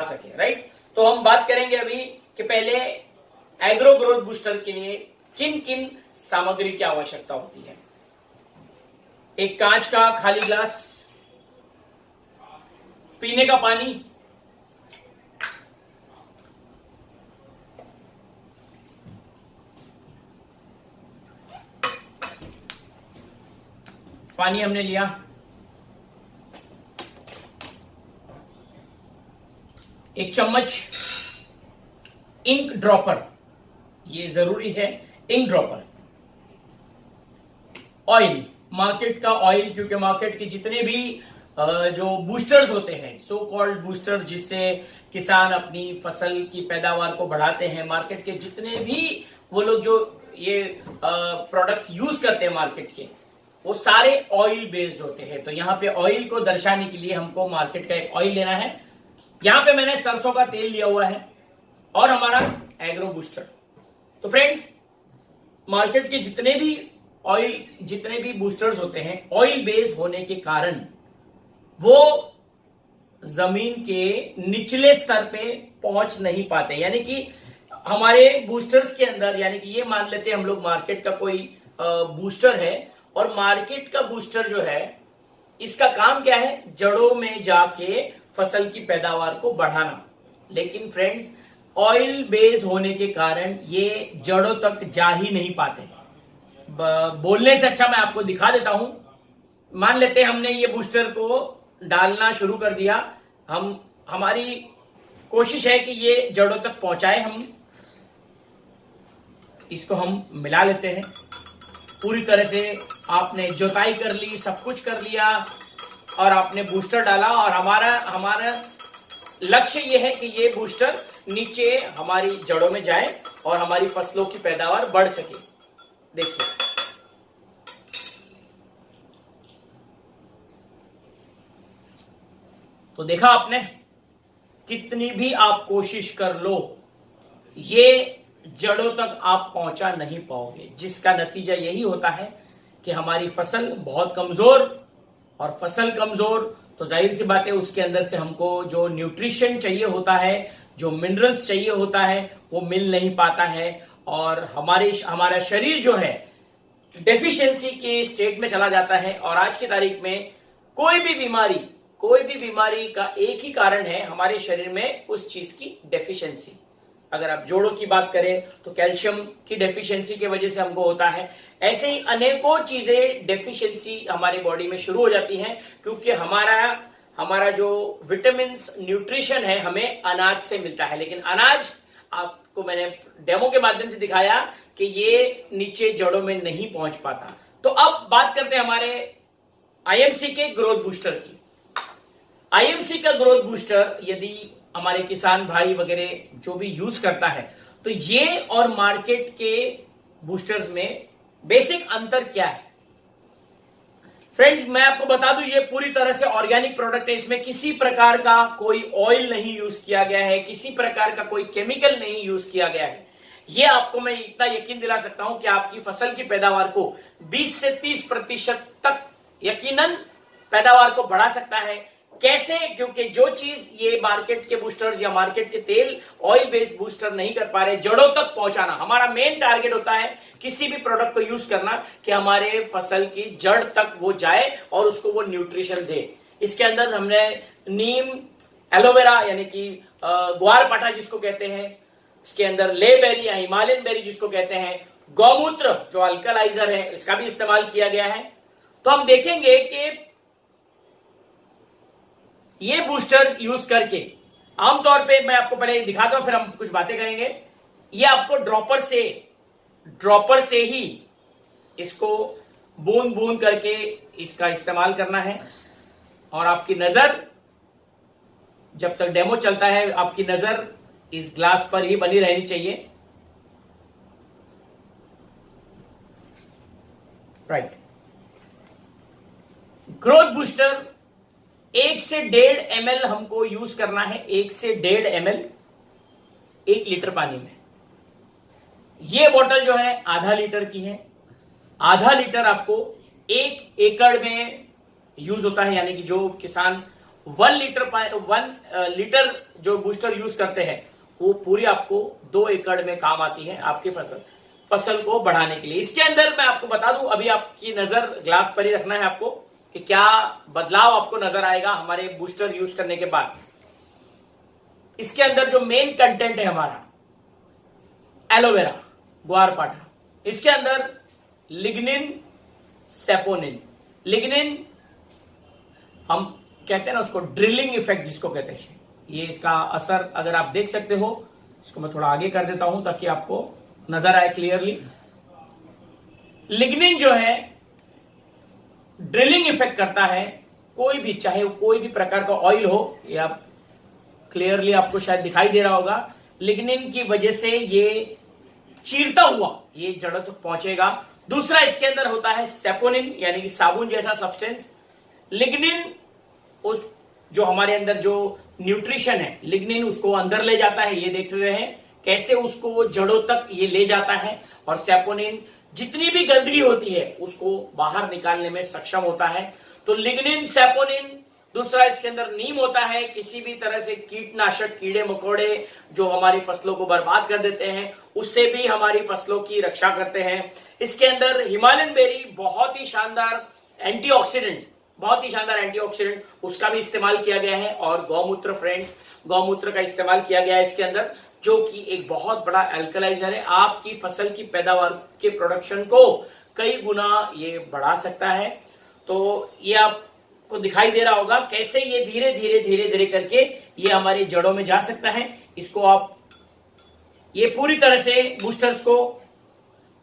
सके, राइट। तो हम बात करेंगे अभी कि पहले एग्रो ग्रोथ बूस्टर के लिए किन किन सामग्री की आवश्यकता होती है। एक कांच का खाली ग्लास, पीने का पानी, पानी हमने लिया, एक चम्मच इंक ड्रॉपर, ये जरूरी है, इंक ड्रॉपर, ऑयल, मार्केट का ऑयल, क्योंकि मार्केट के जितने भी जो बूस्टर्स होते हैं, सो कॉल्ड बूस्टर, जिससे किसान अपनी फसल की पैदावार को बढ़ाते हैं, मार्केट के जितने भी वो लोग जो ये प्रोडक्ट्स यूज करते हैं मार्केट के, वो सारे ऑयल बेस्ड होते हैं। तो यहाँ पे ऑयल को दर्शाने के लिए हमको मार्केट का एक ऑयल लेना है। यहां पे मैंने सरसों का तेल लिया हुआ है और हमारा एग्रो बूस्टर। तो फ्रेंड्स, मार्केट के जितने भी ऑयल, जितने भी बूस्टर्स होते हैं, ऑयल बेस्ड होने के कारण वो जमीन के निचले स्तर पे पहुंच नहीं पाते। यानी कि हमारे बूस्टर्स के अंदर, यानी कि ये मान लेते हैं हम लोग मार्केट का कोई बूस्टर है, और मार्केट का बूस्टर जो है, इसका काम क्या है, जड़ों में जाके फसल की पैदावार को बढ़ाना। लेकिन फ्रेंड्स, ऑयल बेस होने के कारण ये जड़ों तक जा ही नहीं पाते। बोलने से अच्छा मैं आपको दिखा देता हूं। मान लेते हैं हमने ये बूस्टर को डालना शुरू कर दिया, हमारी कोशिश है कि ये जड़ों तक पहुंचाए। हम इसको हम मिला लेते हैं पूरी तरह से। आपने जोताई कर ली, सब कुछ कर लिया, और आपने बूस्टर डाला, और हमारा लक्ष्य यह है कि ये बूस्टर नीचे हमारी जड़ों में जाए और हमारी फसलों की पैदावार बढ़ सके। देखिए, तो देखा आपने, कितनी भी आप कोशिश कर लो, ये जड़ों तक आप पहुंचा नहीं पाओगे, जिसका नतीजा यही होता है कि हमारी फसल बहुत कमजोर, और फसल कमजोर तो जाहिर सी बात है उसके अंदर से हमको जो न्यूट्रिशन चाहिए होता है, जो मिनरल्स चाहिए होता है, वो मिल नहीं पाता है, और हमारा शरीर जो है डेफिशिएंसी के स्टेट में चला जाता है। और आज की तारीख में कोई भी बीमारी का एक ही कारण है, हमारे शरीर में उस चीज की डेफिशिएंसी। अगर आप जोड़ों की बात करें तो कैल्शियम की डेफिशिएंसी की वजह से हमको होता है। ऐसे ही अनेकों चीजें डेफिशिएंसी हमारी बॉडी में शुरू हो जाती हैं, क्योंकि हमारा जो विटामिन न्यूट्रिशन है हमें अनाज से मिलता है। लेकिन अनाज, आपको मैंने डेमो के माध्यम से दिखाया कि ये नीचे जड़ों में नहीं पहुंच पाता। तो अब बात करते हैं हमारे आईएमसी के ग्रोथ बूस्टर की। आईएमसी का ग्रोथ बूस्टर यदि हमारे किसान भाई वगैरह जो भी यूज करता है, तो ये और मार्केट के बूस्टर्स में बेसिक अंतर क्या है। फ्रेंड्स, मैं आपको बता दूं, ये पूरी तरह से ऑर्गेनिक प्रोडक्ट है। इसमें किसी प्रकार का कोई ऑयल नहीं यूज किया गया है, किसी प्रकार का कोई केमिकल नहीं यूज किया गया है। ये आपको मैं इतना यकीन दिला सकता हूं कि आपकी फसल की पैदावार को 20 से 30% तक यकीनन पैदावार को बढ़ा सकता है। कैसे? क्योंकि जो चीज ये मार्केट के बूस्टर्स या मार्केट के तेल ऑयल बेस्ड बूस्टर नहीं कर पा रहे, जड़ों तक पहुंचाना हमारा मेन टारगेट होता है। किसी भी प्रोडक्ट को यूज करना कि हमारे फसल की जड़ तक वो जाए और उसको वो न्यूट्रिशन दे। इसके अंदर हमने नीम, एलोवेरा यानी कि ग्वार पाठा जिसको कहते हैं, इसके अंदर ले बेरी या हिमालयन बेरी जिसको कहते हैं, गौमूत्र जो अल्कलाइजर है, इसका भी इस्तेमाल किया गया है। तो हम देखेंगे कि ये बूस्टर्स यूज करके आमतौर पे, मैं आपको पहले दिखाता हूं फिर हम कुछ बातें करेंगे। ये आपको ड्रॉपर से ही इसको बूंद बूंद करके इसका इस्तेमाल करना है। और आपकी नजर, जब तक डेमो चलता है, आपकी नजर इस ग्लास पर ही बनी रहनी चाहिए। राइट। ग्रोथ बूस्टर 1 से 1.5 ml हमको यूज करना है। 1 से 1.5 ml 1 लीटर पानी में। ये बोतल जो है आधा लीटर की है। आधा लीटर आपको 1 एकड़ में यूज होता है, यानी कि जो किसान 1 लीटर जो बूस्टर यूज करते हैं वो पूरी आपको 2 एकड़ में काम आती है आपकी फसल को बढ़ाने के लिए। इसके अंदर मैं आपको बता दूं, अभी आपकी नजर ग्लास पर ही रखना है आपको कि क्या बदलाव आपको नजर आएगा हमारे बूस्टर यूज करने के बाद। इसके अंदर जो मेन कंटेंट है हमारा एलोवेरा, ग्वारपाठा, इसके अंदर लिग्निन, सेपोनिन। लिग्निन हम कहते हैं ना उसको, ड्रिलिंग इफेक्ट जिसको कहते हैं, ये इसका असर अगर आप देख सकते हो, इसको मैं थोड़ा आगे कर देता हूं ताकि आपको नजर आए क्लियरली। लिग्निन जो है ड्रिलिंग इफेक्ट करता है कोई भी, चाहे कोई भी प्रकार का ऑयल हो, ये आप क्लियरली आपको शायद दिखाई दे रहा होगा। लिग्निन की वजह से ये चीरता हुआ ये जड़ों तक पहुंचेगा। दूसरा इसके अंदर होता है सेपोनिन, यानी कि साबुन जैसा सब्सटेंस। लिग्निन उस जो हमारे अंदर जो न्यूट्रिशन है, लिग्निन उसको अंदर ले जाता है, ये देख रहे हैं कैसे उसको जड़ों तक ये ले जाता है। और सेपोनिन जितनी भी गंदगी होती है उसको बाहर निकालने में सक्षम होता है। तो लिग्निन, सेपोनिन। दूसरा इसके अंदर नीम होता है, किसी भी तरह से कीटनाशक, कीड़े मकोड़े जो हमारी फसलों को बर्बाद कर देते हैं उससे भी हमारी फसलों की रक्षा करते हैं। इसके अंदर हिमालयन बेरी, बहुत ही शानदार एंटीऑक्सीडेंट, उसका भी इस्तेमाल किया गया है। और गौमूत्र, फ्रेंड्स, गौमूत्र का इस्तेमाल किया गया है इसके अंदर, जो कि एक बहुत बड़ा एल्कलाइजर है, आपकी फसल की पैदावार के प्रोडक्शन को कई गुना ये बढ़ा सकता है। तो ये आपको दिखाई दे रहा होगा कैसे ये धीरे धीरे करके ये हमारी जड़ों में जा सकता है। इसको आप ये पूरी तरह से बूस्टर्स को,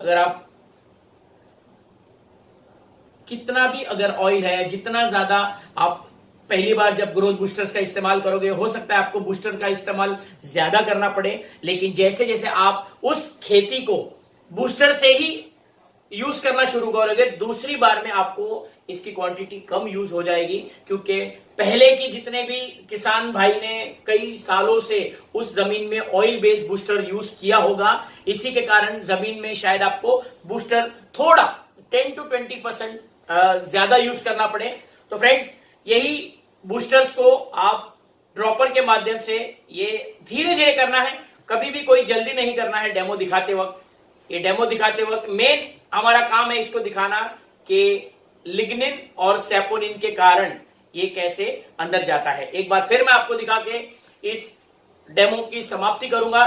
अगर आप कितना भी अगर ऑयल है, जितना ज्यादा आप पहली बार जब ग्रोथ बूस्टर्स का इस्तेमाल करोगे, हो सकता है आपको बूस्टर का इस्तेमाल ज्यादा करना पड़े, लेकिन जैसे जैसे आप उस खेती को बूस्टर से ही यूज करना शुरू करोगे, दूसरी बार में आपको इसकी क्वांटिटी कम यूज हो जाएगी। क्योंकि पहले की जितने भी किसान भाई ने कई सालों से उस जमीन में ऑयल बेस्ड बूस्टर यूज किया होगा, इसी के कारण जमीन में शायद आपको बूस्टर थोड़ा 10 to 20% ज्यादा यूज करना पड़े। तो फ्रेंड्स, यही बूस्टर्स को आप ड्रॉपर के माध्यम से ये धीरे धीरे करना है, कभी भी कोई जल्दी नहीं करना है। डेमो दिखाते वक्त, ये डेमो दिखाते वक्त मेन हमारा काम है इसको दिखाना कि लिग्निन और सेपोनिन के कारण ये कैसे अंदर जाता है। एक बार फिर मैं आपको दिखा के इस डेमो की समाप्ति करूंगा।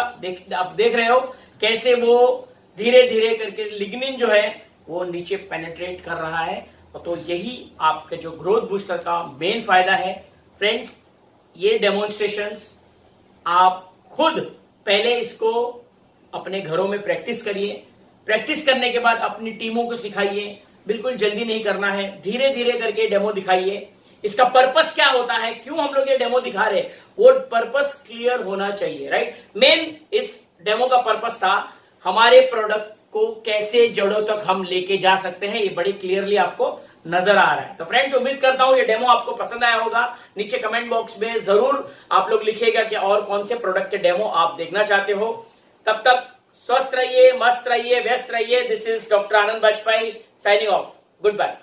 आप देख रहे हो कैसे वो धीरे धीरे करके लिग्निन जो है वो नीचे पेनिट्रेट कर रहा है। तो यही आपके जो ग्रोथ बूस्टर का मेन फायदा है। फ्रेंड्स, ये डेमोन्स्ट्रेशंस आप खुद पहले इसको अपने घरों में प्रैक्टिस करिए। प्रैक्टिस करने के बाद अपनी टीमों को सिखाइए। बिल्कुल जल्दी नहीं करना है, धीरे धीरे करके डेमो दिखाइए। इसका पर्पस क्या होता है, क्यों हम लोग ये डेमो दिखा रहे, वो पर्पस क्लियर होना चाहिए, राइट। मेन इस डेमो का पर्पस था हमारे प्रोडक्ट को कैसे जड़ों तक हम लेके जा सकते हैं, ये बड़ी क्लियरली आपको नजर आ रहा है। तो फ्रेंड्स, उम्मीद करता हूं ये डेमो आपको पसंद आया होगा। नीचे कमेंट बॉक्स में जरूर आप लोग लिखिएगा कि और कौन से प्रोडक्ट के डेमो आप देखना चाहते हो। तब तक स्वस्थ रहिए, मस्त रहिए, व्यस्त रहिए। This is doctor Anand Bajpai signing off. Good bye.